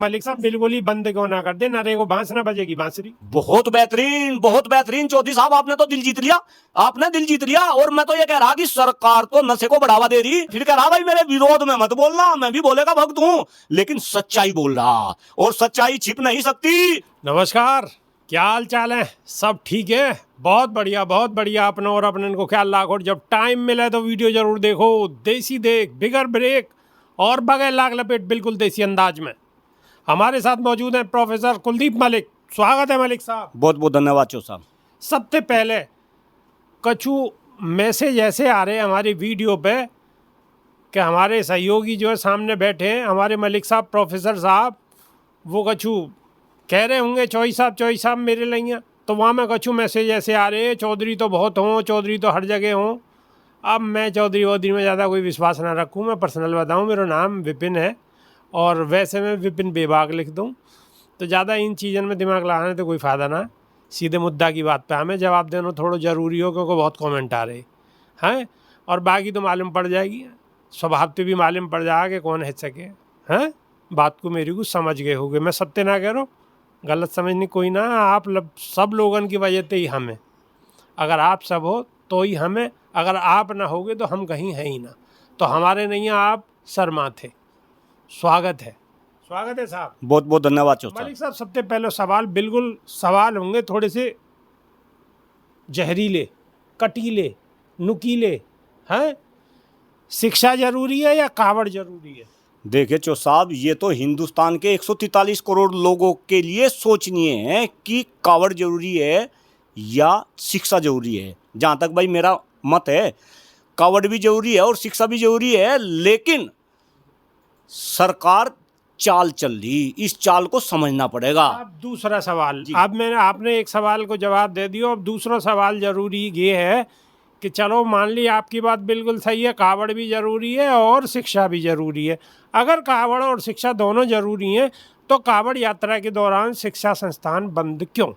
मलिक साहब बिल्कुल ही बंद क्यों ना कर दे, नारे को बांस ना बजेगी बांसुरी। बहुत बेहतरीन चौधरी साहब, आपने तो दिल जीत लिया, आपने दिल जीत लिया। और मैं तो ये कह रहा कि सरकार तो नशे को बढ़ावा दे रही, फिर कह रहा भाई मेरे विरोध में मत बोलना, मैं भी बोलेगा भक्त हूं, लेकिन सच्चाई बोल रहा, और सच्चाई छिप नहीं सकती। नमस्कार, क्या हाल चाल है? सब ठीक है? बहुत बढ़िया। अपना और अपने को ख्याल रखो। जब टाइम मिले तो वीडियो जरूर देखो। देसी देख, बिगर ब्रेक और बगैर लाग लपेट, बिल्कुल देसी अंदाज में। हमारे साथ मौजूद हैं प्रोफेसर कुलदीप मलिक। स्वागत है मलिक साहब। बहुत बहुत धन्यवाद चौ साहब। सबसे पहले कछु मैसेज ऐसे आ रहे हैं हमारी वीडियो पे कि हमारे सहयोगी जो है सामने बैठे हैं, हमारे मलिक साहब प्रोफेसर साहब, वो कछु कह रहे होंगे चौधरी साहब मेरे लिए, तो वहाँ में कछु मैसेज ऐसे आ रहे हैं चौधरी तो बहुत हों, चौधरी तो हर जगह हों। अब मैं चौधरी वौधरी में ज़्यादा कोई विश्वास ना रखूँ। मैं पर्सनल बताऊँ, मेरा नाम विपिन है और वैसे मैं विपिन बेबाक लिख दूँ, तो ज़्यादा इन चीज़ों में दिमाग लगाने तो कोई फ़ायदा ना। सीधे मुद्दा की बात पे हमें जवाब देना थोड़ा ज़रूरी हो, क्योंकि बहुत कमेंट आ रहे हैं। और बाकी तो मालूम पड़ जाएगी, स्वभाव पे भी मालूम पड़ जाएगा कि कौन है सके हैं। बात को मेरी को समझ गए होगे, मैं सत्य ना कह रहा हूँ, गलत समझनी कोई ना। आप सब लोगों की वजह से ही हमें, अगर आप सब हो तो ही हमें, अगर आप ना होगे तो हम कहीं हैं ही ना। तो हमारे नहीं है आप शर्मा थे। स्वागत है साहब। बहुत बहुत धन्यवाद चौ साहब। मलिक साहब, सबसे पहले सवाल, बिल्कुल सवाल होंगे थोड़े से जहरीले, कटीले, नुकीले हैं। शिक्षा जरूरी है या कावड़ जरूरी है? देखिए चौ साहब, ये तो हिंदुस्तान के 143 करोड़ लोगों के लिए सोचनीय है कि कावड़ जरूरी है या शिक्षा जरूरी है। जहाँ तक भाई मेरा मत है, कावड़ भी जरूरी है और शिक्षा भी जरूरी है, लेकिन सरकार चाल चल रही, इस चाल को समझना पड़ेगा। अब दूसरा सवाल, अब आपने एक सवाल को जवाब दे दिया। अब दूसरा सवाल जरूरी ये है कि चलो मान ली आपकी बात बिल्कुल सही है, कावड़ भी जरूरी है और शिक्षा भी जरूरी है। अगर कावड़ और शिक्षा दोनों जरूरी हैं तो कावड़ यात्रा के दौरान शिक्षा संस्थान बंद क्यों?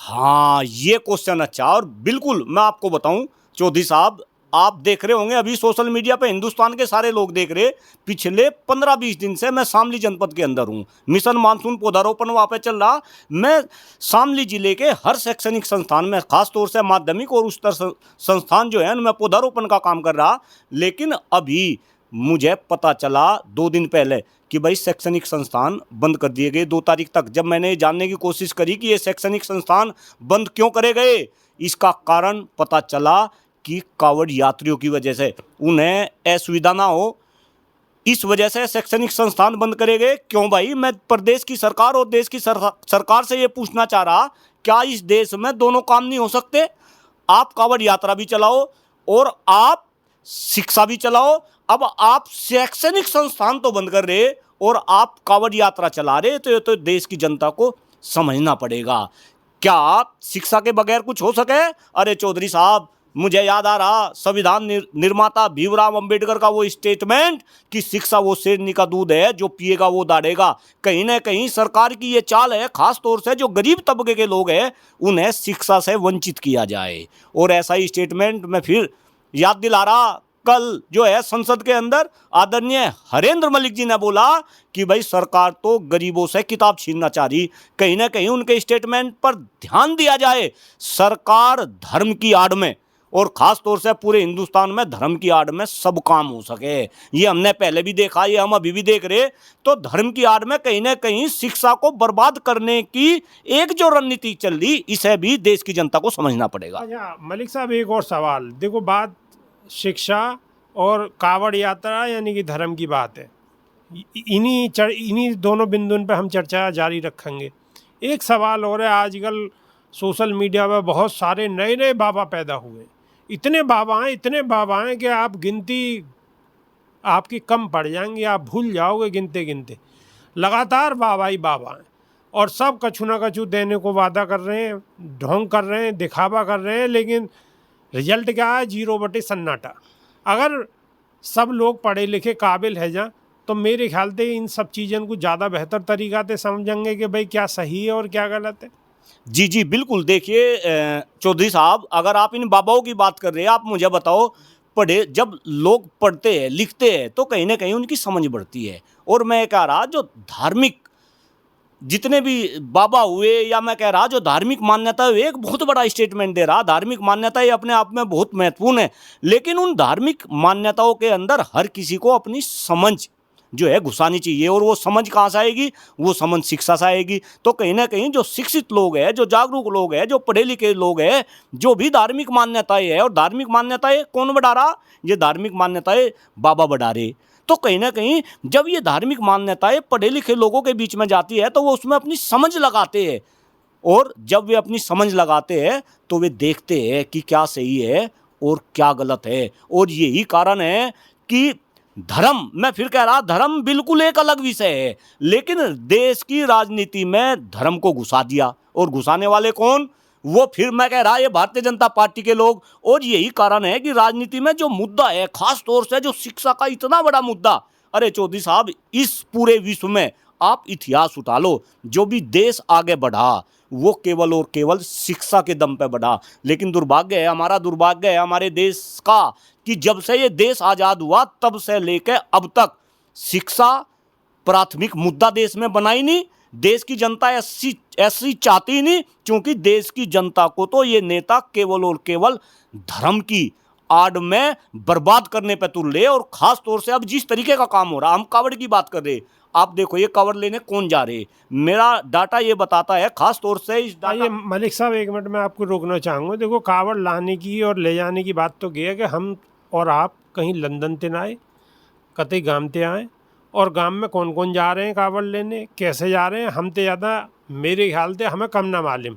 हाँ, ये क्वेश्चन अच्छा, और बिल्कुल मैं आपको बताऊं चौधरी साहब, आप देख रहे होंगे अभी सोशल मीडिया पे, हिंदुस्तान के सारे लोग देख रहे, पिछले 15-20 दिन से मैं शामली जनपद के अंदर हूँ। मिशन मानसून पौधारोपण वहाँ पे चल रहा। मैं शामली जिले के हर शैक्षणिक संस्थान में, खासतौर से माध्यमिक और उच्चतर संस्थान जो है उनमें पौधारोपण का काम कर रहा। लेकिन अभी मुझे पता चला 2 दिन पहले कि भाई शैक्षणिक संस्थान बंद कर दिए गए 2 तारीख तक। जब मैंने जानने की कोशिश करी कि ये शैक्षणिक संस्थान बंद क्यों करे गए, इसका कारण पता चला कि कावड़ यात्रियों की वजह से उन्हें असुविधा ना हो, इस वजह से शैक्षणिक संस्थान बंद करे गए। क्यों भाई? मैं प्रदेश की सरकार और देश की सरकार से ये पूछना चाह रहा, क्या इस देश में दोनों काम नहीं हो सकते? आप कावड़ यात्रा भी चलाओ और आप शिक्षा भी चलाओ। अब आप शैक्षणिक संस्थान तो बंद कर रहे और आप कावड़ यात्रा चला रहे, तो ये तो देश की जनता को समझना पड़ेगा। क्या आप शिक्षा के बगैर कुछ हो सके? अरे चौधरी साहब, मुझे याद आ रहा संविधान निर्माता भीमराव अंबेडकर का वो स्टेटमेंट कि शिक्षा वो शेरनी का दूध है, जो पिएगा वो दाढ़ेगा। कहीं ना कहीं सरकार की ये चाल है, खास तौर से जो गरीब तबके के लोग हैं उन्हें शिक्षा से वंचित किया जाए। और ऐसा ही स्टेटमेंट मैं फिर याद दिला रहा, कल जो है संसद के अंदर आदरणीय हरेंद्र मलिक जी ने बोला कि भाई सरकार तो गरीबों से किताब छीनना चाह रही। कहीं ना कहीं उनके स्टेटमेंट पर ध्यान दिया जाए। सरकार धर्म की आड़ में, और खास तौर से पूरे हिंदुस्तान में धर्म की आड़ में सब काम हो सके, ये हमने पहले भी देखा, ये हम अभी भी देख रहे। तो धर्म की आड़ में कहीं ना कहीं शिक्षा को बर्बाद करने की एक जो रणनीति चल रही, इसे भी देश की जनता को समझना पड़ेगा। अच्छा मलिक साहब, एक और सवाल देखो, बात शिक्षा और कावड़ यात्रा यानी कि धर्म की बात है, इन्हीं दोनों बिंदुओं पर हम चर्चा जारी रखेंगे। एक सवाल और है, आजकल सोशल मीडिया पर बहुत सारे नए नए बाबा पैदा हुए। इतने बाबा हैं कि आप गिनती आपकी कम पड़ जाएंगी, आप भूल जाओगे गिनते गिनते। लगातार बाबा ही बाबा हैं और सब कछु ना कछु देने को वादा कर रहे हैं, ढोंग कर रहे हैं, दिखावा कर रहे हैं, लेकिन रिजल्ट क्या है? 0 सन्नाटा। अगर सब लोग पढ़े लिखे काबिल है जा, तो मेरे ख्याल से इन सब चीज़ों को ज़्यादा बेहतर तरीक़ा से समझेंगे कि भाई क्या सही है और क्या गलत है। जी जी बिल्कुल। देखिए चौधरी साहब, अगर आप इन बाबाओं की बात कर रहे हैं, आप मुझे बताओ, पढ़े जब लोग पढ़ते हैं लिखते हैं तो कहीं ना कहीं उनकी समझ बढ़ती है। और मैं कह रहा, जो धार्मिक जितने भी बाबा हुए, या मैं कह रहा जो धार्मिक मान्यता है, एक बहुत बड़ा स्टेटमेंट दे रहा। धार्मिक मान्यता ये अपने आप में बहुत महत्वपूर्ण है, लेकिन उन धार्मिक मान्यताओं के अंदर हर किसी को अपनी समझ जो है घुसानी चाहिए। और वो समझ कहाँ से आएगी? वो समझ शिक्षा से आएगी। तो कहीं ना कहीं जो शिक्षित लोग हैं, जो जागरूक लोग हैं, जो पढ़े लिखे लोग हैं, जो भी धार्मिक मान्यताएं है, और धार्मिक मान्यताएं कौन बढ़ा रहा? ये धार्मिक मान्यताएं बाबा बढ़ा रहे। तो कहीं ना कहीं जब ये धार्मिक मान्यताएं पढ़े लिखे लोगों के बीच में जाती है तो वो उसमें अपनी समझ लगाते हैं। और जब वे अपनी समझ लगाते हैं तो वे देखते हैं कि क्या सही है और क्या गलत है। और यही कारण है कि धर्म, मैं फिर कह रहा, धर्म बिल्कुल एक अलग विषय है, लेकिन देश की राजनीति में धर्म को घुसा दिया। और घुसाने वाले कौन? वो फिर मैं कह रहा, ये भारतीय जनता पार्टी के लोग। और यही कारण है कि राजनीति में जो मुद्दा है, खास तौर से जो शिक्षा का इतना बड़ा मुद्दा, अरे चौधरी साहब, इस पूरे विश्व में आप इतिहास उठा लो, जो भी देश आगे बढ़ा वो केवल और केवल शिक्षा के दम पे बढ़ा। लेकिन दुर्भाग्य है, हमारा दुर्भाग्य है हमारे देश का, कि जब से ये देश आज़ाद हुआ तब से लेकर अब तक शिक्षा प्राथमिक मुद्दा देश में बना ही नहीं। देश की जनता ऐसी चाहती ही नहीं, क्योंकि देश की जनता को तो ये नेता केवल और केवल धर्म की आड़ में बर्बाद करने पे तुल रहे। और खास तौर से अब जिस तरीके का काम हो रहा, हम कावड़ की बात कर रहे, आप देखो ये कावड़ लेने कौन जा रहे, मेरा डाटा ये बताता है, खास तौर से इस डाटा। ये मलिक साहब, एक मिनट में आपको रोकना चाहूँगा। देखो, कावड़ लाने की और ले जाने की बात तो ये है कि हम और आप कहीं लंदन ते ना आए, कतई गाम ते आए, और गांव में कौन कौन जा रहे हैं कावड़ लेने, कैसे जा रहे हैं, हम तो ज़्यादा, मेरे ख्याल से हमें कम ना मालूम,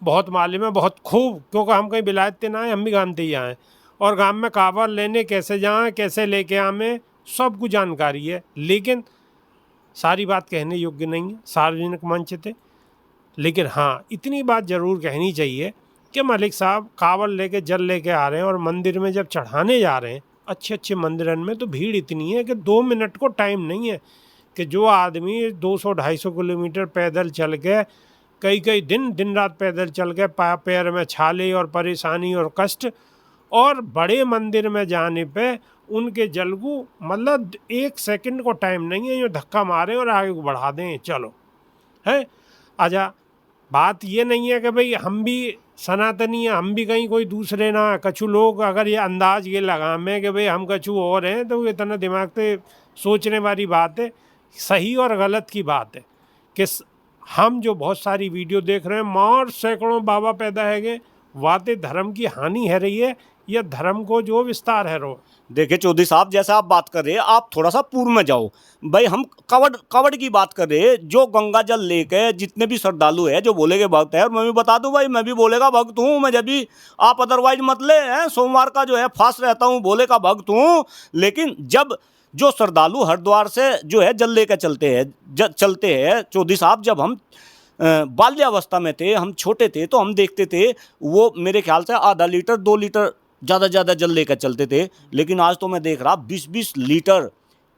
बहुत मालूम है, बहुत खूब, क्योंकि हम कहीं विलायत ते ना आए, हम भी गाम ते ही आए, और गांव में कावड़ लेने कैसे जाएं, कैसे लेके आवें, सब कुछ जानकारी है। लेकिन सारी बात कहने योग्य नहीं है सार्वजनिक मंच थे। लेकिन हाँ, इतनी बात ज़रूर कहनी चाहिए कि मलिक साहब कावड़ लेके जल लेके आ रहे हैं, और मंदिर में जब चढ़ाने जा रहे हैं, अच्छे अच्छे मंदिरन में, तो भीड़ इतनी है कि 2 मिनट को टाइम नहीं है कि जो आदमी 200-250 किलोमीटर पैदल चल के, कई कई दिन रात पैदल चल के, पैर में छाले और परेशानी और कष्ट, और बड़े मंदिर में जाने पे उनके जलगू, मतलब 1 सेकंड को टाइम नहीं है, जो धक्का मारें और आगे को बढ़ा दें, चलो है। अच्छा, बात ये नहीं है कि भाई हम भी सनातनी हैं, हम भी कहीं कोई दूसरे ना। कछु लोग अगर ये अंदाज ये लगा में कि भाई हम कछु और हैं, तो इतना दिमाग से सोचने वाली बात है। सही और गलत की बात है कि हम जो बहुत सारी वीडियो देख रहे हैं, मार सैकड़ों बाबा पैदा है गए, वाते धर्म की हानि है रही है या धर्म को जो विस्तार है रो। देखिए चौधरी साहब, जैसे आप बात कर रहे हैं, आप थोड़ा सा पूर्व में जाओ भाई। हम कवड़ की बात कर रहे हैं, जो गंगा जल लेके जितने भी श्रद्धालु है, जो बोले के भक्त है, और मैं भी बता दूं भाई, मैं भी बोले का भक्त हूँ। मैं जब भी, आप अदरवाइज मत ले हैं, सोमवार का जो है फास्ट रहता हूँ, बोले का भक्त हूँ। लेकिन जब जो श्रद्धालु हरिद्वार से जो है जल लेकर चलते हैं चौधरी साहब, जब हम बाल्यावस्था में थे, हम छोटे थे, तो हम देखते थे वो मेरे ख्याल से आधा लीटर 2 लीटर ज़्यादा जल लेकर चलते थे। लेकिन आज तो मैं देख रहा 20-20 लीटर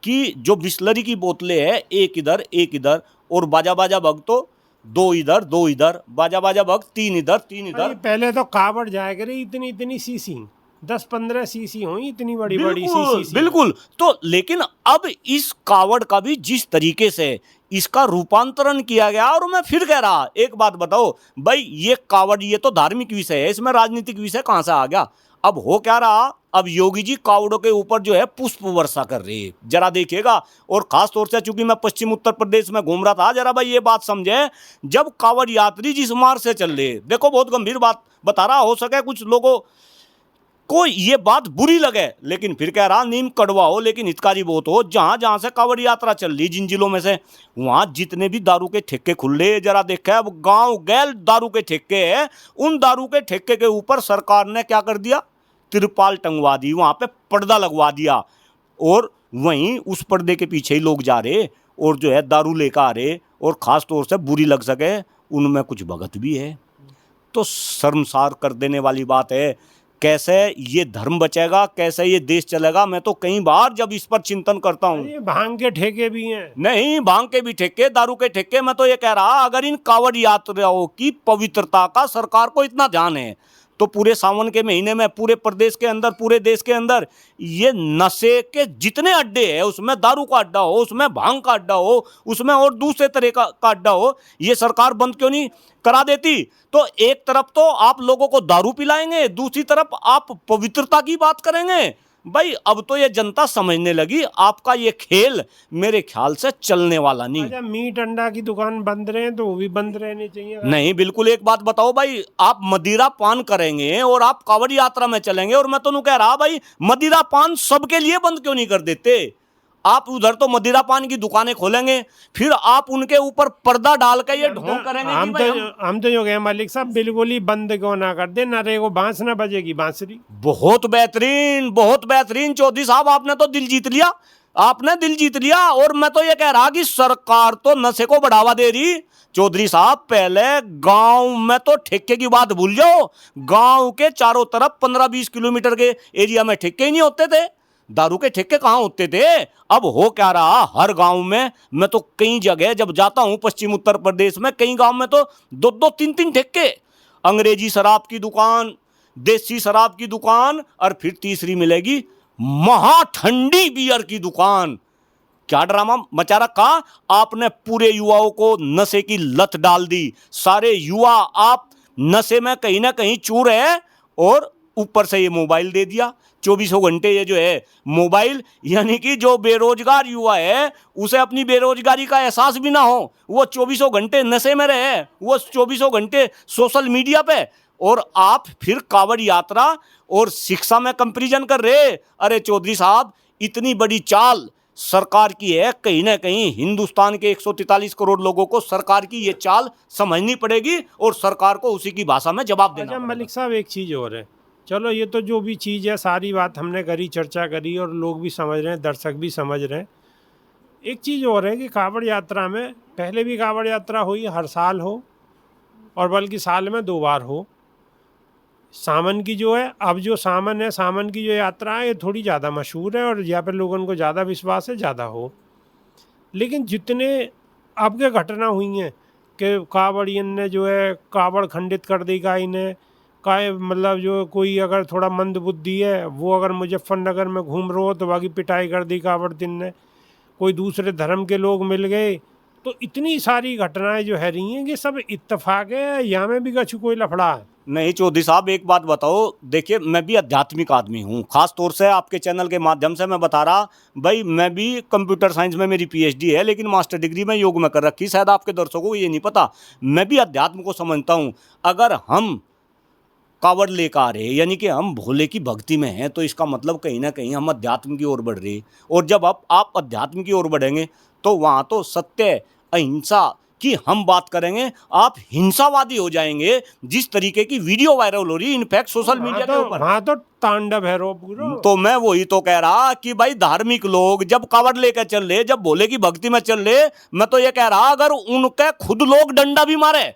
की जो बिस्लरी की बोतलें हैं, एक इधर, और बाजा भक्त तो 2 इधर, बाजा भक्त 3 इधर। पहले तो कावड़ जाया करे इतनी सीसी, 10-15 सीसी हुई, इतनी बड़ी सीसी। बिल्कुल। तो लेकिन अब इस कावड़ का भी जिस तरीके से इसका रूपांतरण किया गया, और मैं फिर कह रहा, एक बात बताओ भाई, ये कावड़, ये तो धार्मिक विषय है, इसमें राजनीतिक विषय कहाँ से आ गया? अब हो क्या रहा, अब योगी जी कावड़ों के ऊपर जो है पुष्प वर्षा कर रही है, जरा देखिएगा। और खास तौर से चूंकि मैं पश्चिम उत्तर प्रदेश में घूम रहा था, जरा भाई ये बात समझे, जब कावड़ यात्री जिस मार्ग से चल रहे, देखो बहुत गंभीर बात बता रहा, हो सके कुछ लोगों को ये बात बुरी लगे, लेकिन फिर कह रहा, नीम कड़वा हो लेकिन हितकारी बहुत हो। जहां से कावड़ यात्रा चल रही जिन जिलों में से, वहां जितने भी दारू के ठेके खुले, जरा देखा है, गांव गैल दारू के ठेके हैं, उन दारू के ठेके के ऊपर सरकार ने क्या कर दिया? तिरपाल टंगवा दी, वहां पे पर्दा लगवा दिया, और वहीं उस पर्दे के पीछे ही लोग जा रहे और जो है दारू लेकर आ रहे। और खास तौर से बुरी लग सके, उनमें कुछ भगत भी है। तो शर्मसार कर देने वाली बात है। कैसे ये धर्म बचेगा, कैसे ये देश चलेगा? मैं तो कई बार जब इस पर चिंतन करता हूँ। भांग के ठेके भी हैं, नहीं, भांग के भी ठेके, दारू के ठेके। मैं तो ये कह रहा, अगर इन कावड़ यात्राओं की पवित्रता का सरकार को इतना ध्यान है, तो पूरे सावन के महीने में पूरे प्रदेश के अंदर, पूरे देश के अंदर ये नशे के जितने अड्डे हैं, उसमें दारू का अड्डा हो, उसमें भांग का अड्डा हो, उसमें और दूसरे तरह का अड्डा हो, ये सरकार बंद क्यों नहीं करा देती? तो एक तरफ तो आप लोगों को दारू पिलाएंगे, दूसरी तरफ आप पवित्रता की बात करेंगे। भाई अब तो ये जनता समझने लगी आपका ये खेल मेरे ख्याल से चलने वाला नहीं। अच्छा, मीट अंडा की दुकान बंद रहे तो वो भी बंद रहनी चाहिए। नहीं, बिल्कुल। एक बात बताओ भाई, आप मदिरा पान करेंगे और आप कांवड़ यात्रा में चलेंगे, और मैं तो कह रहा भाई मदिरा पान सबके लिए बंद क्यों नहीं कर देते? आप उधर तो मदिरा पान की दुकानें खोलेंगे, फिर आप उनके ऊपर पर्दा डाल के ये ढोंग करेंगे हम कि भाई हम तो जो कहे मलिक साहब, बिल्कुल ही बंद क्यों ना कर दे, ना रे को बांस ना बजेगी बांसुरी। बहुत बेहतरीन, बहुत बेहतरीन चौधरी साहब, आपने तो दिल जीत लिया, आपने दिल जीत लिया। और मैं तो ये कह रहा कि सरकार तो नशे को बढ़ावा दे रही। चौधरी साहब पहले गांव में तो ठेके की बात भूल जाओ, गांव के चारों तरफ 15-20 किलोमीटर के एरिया में ठेके ही नहीं होते थे, दारू के ठेके कहां होते थे? अब हो क्या रहा, हर गांव में, मैं तो कई जगह जब जाता हूं पश्चिम उत्तर प्रदेश में, कई गांव में तो 2-2, 3-3 ठेके, अंग्रेजी शराब की दुकान, देसी शराब की दुकान, और फिर तीसरी मिलेगी महा ठंडी बियर की दुकान। क्या ड्रामा मचा रखा आपने, पूरे युवाओं को नशे की लत डाल दी। सारे युवा आप नशे में कहीं ना कहीं चूर है, और ऊपर से ये मोबाइल दे दिया 24 घंटे। ये जो है मोबाइल, यानी कि जो बेरोजगार युवा है उसे अपनी बेरोजगारी का एहसास भी ना हो, वो 24 घंटे नशे में रहे, वो 24 घंटे सोशल मीडिया पे, और आप फिर कांवड़ यात्रा और शिक्षा में कंपैरिजन कर रहे। अरे चौधरी साहब, इतनी बड़ी चाल सरकार की है, कहीं ना कहीं हिंदुस्तान के 143 करोड़ लोगों को सरकार की ये चाल समझनी पड़ेगी, और सरकार को उसी की भाषा में जवाब देना अच्छा पड़ेगा। मलिक साहब, एक चीज़ और है, चलो ये तो जो भी चीज़ है सारी बात हमने करी, चर्चा करी, और लोग भी समझ रहे हैं, दर्शक भी समझ रहे हैं। एक चीज़ और है कि कांवड़ यात्रा में, पहले भी कांवड़ यात्रा हुई, हर साल हो, और बल्कि साल में 2 बार हो। सावन की जो है, अब जो सावन है, सावन की जो यात्रा है, ये थोड़ी ज़्यादा मशहूर है, और यहाँ पर लोगों को ज़्यादा विश्वास है, ज़्यादा हो। लेकिन जितने अब के घटना हुई हैं कि कांवड़ियन ने जो है कांवड़ खंडित कर दी, का इन्हें का मतलब जो कोई अगर थोड़ा मंद बुद्धि है, वो अगर मुजफ्फरनगर में घूम रहा हो तो बाकी पिटाई कर दी कांवड़ दिन ने, कोई दूसरे धर्म के लोग मिल गए, तो इतनी सारी घटनाएं जो है रही हैं कि सब इत्तेफाक है, यहाँ में भी कछु कोई लफड़ा है। नहीं चौधरी साहब, एक बात बताओ, देखिए मैं भी आध्यात्मिक आदमी हूँ, खास तौर से आपके चैनल के माध्यम से मैं बता रहा भाई, मैं भी कंप्यूटर साइंस में मेरी पीएचडी है, लेकिन मास्टर डिग्री मैं योग में कर रखी, शायद आपके दर्शकों को ये नहीं पता। मैं भी अध्यात्म को समझता हूँ। अगर हम कांवड़ लेकर आ रहे, यानी कि हम भोले की भक्ति में हैं, तो इसका मतलब कहीं ना कहीं हम अध्यात्म की ओर बढ़ रहे। और जब आप अध्यात्म की ओर बढ़ेंगे तो वहाँ तो सत्य अहिंसा की हम बात करेंगे, आप हिंसावादी हो जाएंगे। जिस तरीके की वीडियो वायरल हो रही, इनफैक्ट सोशल मीडिया के ऊपर, वहाँ तो तांडव है रो पूरा। तो मैं वही तो कह रहा कि भाई धार्मिक लोग जब कांवड़ लेकर चल रहे, जब भोले की भक्ति में चल रहे, मैं तो ये कह रहा अगर उनके खुद लोग डंडा भी मारे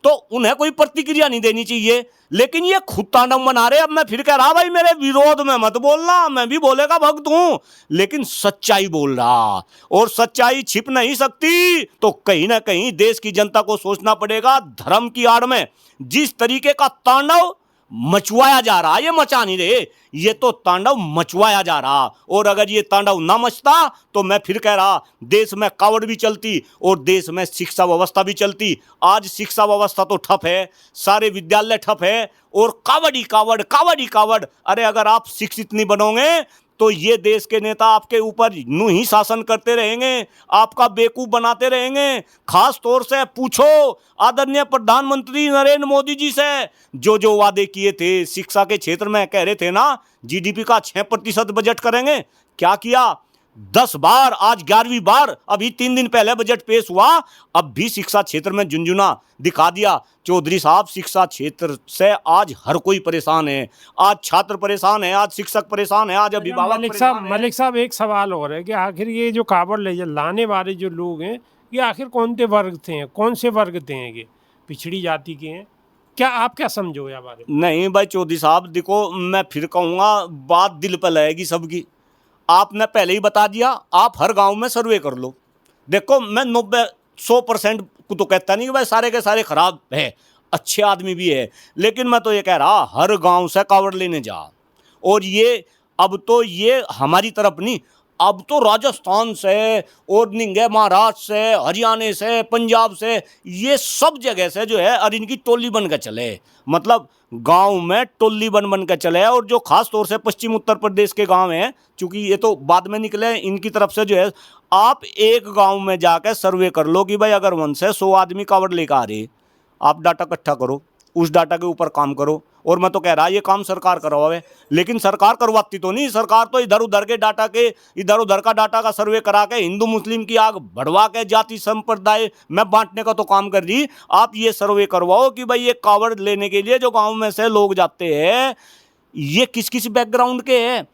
तो उन्हें कोई प्रतिक्रिया नहीं देनी चाहिए, लेकिन ये खुद तांडव मना रहे। अब मैं फिर कह रहा भाई मेरे विरोध में मत बोलना, मैं भी भोले का भक्त हूं, लेकिन सच्चाई बोल रहा, और सच्चाई छिप नहीं सकती। तो कहीं ना कहीं देश की जनता को सोचना पड़ेगा, धर्म की आड़ में जिस तरीके का तांडव मचवाया जा रहा, ये मचा नहीं रहे, ये तो तांडव मचवाया जा रहा। और अगर ये तांडव ना मचता तो मैं फिर कह रहा देश में कांवड़ भी चलती और देश में शिक्षा व्यवस्था भी चलती। आज शिक्षा व्यवस्था तो ठप है, सारे विद्यालय ठप है, और कांवड़ी कांवड़, कांवड़ी कांवड़। अरे अगर आप शिक्षित नहीं बनोगे तो ये देश के नेता आपके ऊपर यूं ही शासन करते रहेंगे, आपका बेवकूफ बनाते रहेंगे। खास तौर से पूछो आदरणीय प्रधानमंत्री नरेंद्र मोदी जी से, जो वादे किए थे शिक्षा के क्षेत्र में, कह रहे थे ना जीडीपी का 6% बजट करेंगे, क्या किया? 10 बार, आज 11वीं बार। अभी 3 दिन पहले बजट पेश हुआ, अब भी शिक्षा क्षेत्र में झुंझुना दिखा दिया। चौधरी साहब, शिक्षा क्षेत्र से आज हर कोई परेशान है, आज छात्र परेशान है, आज शिक्षक परेशान है, आज अभिभावक परेशान है। मलिक साहब, एक सवाल और है कि आखिर ये जो कांवड़ ले लाने वाले जो लोग हैं, ये आखिर कौन से वर्ग थे, कौन से वर्ग थे, ये पिछड़ी जाति के हैं क्या? आप क्या समझो या बारे में? नहीं भाई चौधरी साहब, देखो मैं फिर कहूँगा, बात दिल पर लगेगी सबकी। आपने पहले ही बता दिया, आप हर गांव में सर्वे कर लो। देखो मैं 90-100% को तो कहता नहीं कि भाई सारे के सारे खराब है। अच्छे आदमी भी है, लेकिन मैं तो ये कह रहा हर गांव से कावड़ लेने जा। और ये अब तो ये हमारी तरफ नहीं, अब तो राजस्थान से और निंगे महाराष्ट्र से, हरियाणा से, पंजाब से, ये सब जगह से जो है और इनकी टोली बन के चले, मतलब गांव में टोली बन के चले। और जो खास तौर से पश्चिम उत्तर प्रदेश के गांव हैं, चूंकि ये तो बाद में निकले, इनकी तरफ से जो है आप एक गांव में जाकर सर्वे कर लो कि भाई अगर वन से 100 आदमी कावड़ लेकर आ रहे, आप डाटा इकट्ठा करो, उस डाटा के ऊपर काम करो। और मैं तो कह रहा ये काम सरकार करवावे, लेकिन सरकार करवाती तो नहीं, सरकार तो इधर उधर के डाटा के, इधर उधर का डाटा का सर्वे करा के हिंदू मुस्लिम की आग बढ़वा के जाति संप्रदाय में बांटने का तो काम कर रही। आप ये सर्वे करवाओ कि भाई ये कावड़ लेने के लिए जो गांव में से लोग जाते हैं, ये किस किस बैकग्राउंड के हैं,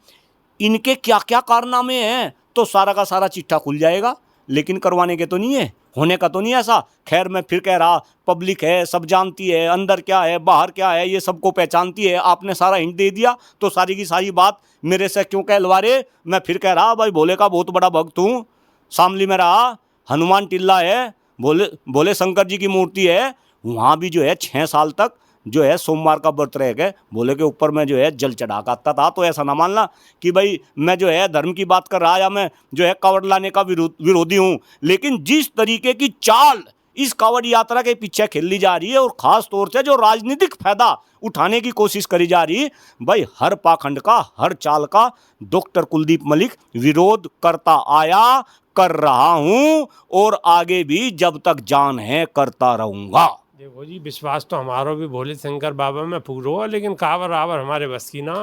इनके क्या क्या कारनामे हैं, तो सारा का सारा चिट्ठा खुल जाएगा। लेकिन करवाने के तो नहीं है, होने का तो नहीं ऐसा। खैर मैं फिर कह रहा, पब्लिक है, सब जानती है अंदर क्या है बाहर क्या है, ये सबको पहचानती है। आपने सारा हिंट दे दिया तो सारी की सारी बात मेरे से क्यों कहलवा रहे। मैं फिर कह रहा भाई भोले का बहुत बड़ा भक्त हूँ। शामली में रहा, हनुमान टिल्ला है, भोले शंकर जी की मूर्ति है, वहाँ भी जो है 6 साल तक जो है सोमवार का व्रत रह गए, भोले के ऊपर मैं जो है जल चढ़ा का आता था। तो ऐसा ना मानना कि भाई मैं जो है धर्म की बात कर रहा या मैं जो है कावड़ लाने का विरोधी हूँ। लेकिन जिस तरीके की चाल इस कावड़ यात्रा के पीछे खेली जा रही है, और ख़ास तौर से जो राजनीतिक फायदा उठाने की कोशिश करी जा रही है, भाई हर पाखंड का, हर चाल का डॉक्टर कुलदीप मलिक विरोध करता आया, कर रहा हूँ, और आगे भी जब तक जान है करता रहूँगा। देखो जी, विश्वास तो हमारो भी भोले शंकर बाबा में पूरो है, लेकिन कावर आवर हमारे बस की ना,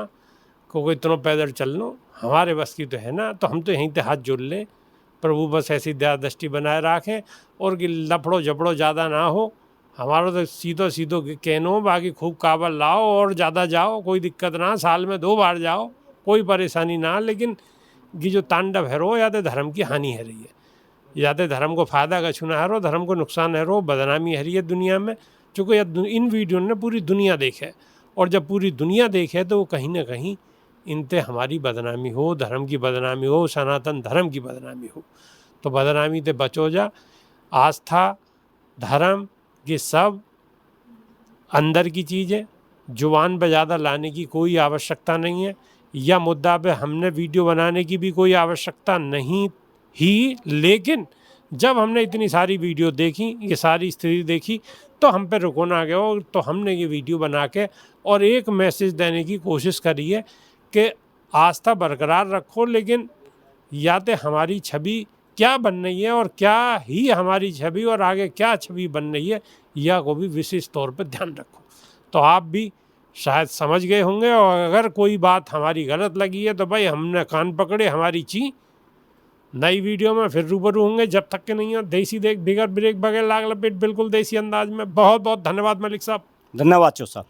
को इतना पैदल चल लो हमारे बस की तो है ना। तो हम तो यहीं से हाथ जोड़ लें, प्रभु बस ऐसी दया दृष्टि बनाए रखें, और कि लफड़ो झपड़ो ज़्यादा ना हो। हमारा तो सीधो सीधो कहनो, बाकी खूब कावर लाओ और ज़्यादा जाओ, कोई दिक्कत ना, साल में 2 बार जाओ, कोई परेशानी ना। लेकिन ये जो तांडव है रो, या तो धर्म की हानि है रही है, या तो धर्म को फ़ायदा का छूना है रो, धर्म को नुकसान है रो, बदनामी है रही है दुनिया में। चूँकि इन वीडियो ने पूरी दुनिया देखे, और जब पूरी दुनिया देखे तो कहीं ना कहीं इनते हमारी बदनामी हो, धर्म की बदनामी हो, सनातन धर्म की बदनामी हो। तो बदनामी से बचो जा। आस्था धर्म ये सब अंदर की चीज़ है, जुबान पे ज़्यादा लाने की कोई आवश्यकता नहीं है, या मुद्दा पे हमने वीडियो बनाने की भी कोई आवश्यकता नहीं ही। लेकिन जब हमने इतनी सारी वीडियो देखी, ये सारी स्थिति देखी, तो हम पे रुको ना गया, तो हमने ये वीडियो बना के और एक मैसेज देने की कोशिश करी है कि आस्था बरकरार रखो, लेकिन या तो हमारी छवि क्या बन रही है, और क्या ही हमारी छवि और आगे क्या छवि बन रही है, या को भी विशेष तौर पर ध्यान रखो। तो आप भी शायद समझ गए होंगे, और अगर कोई बात हमारी गलत लगी है तो भाई हमने कान पकड़े, हमारी ची। नई वीडियो में फिर रूबरू होंगे, जब तक के नहीं हो देसी देख बिगर ब्रेक बगैर लाग लपेट बिल्कुल देसी अंदाज में। बहुत बहुत धन्यवाद मलिक साहब। धन्यवाद चो साहब।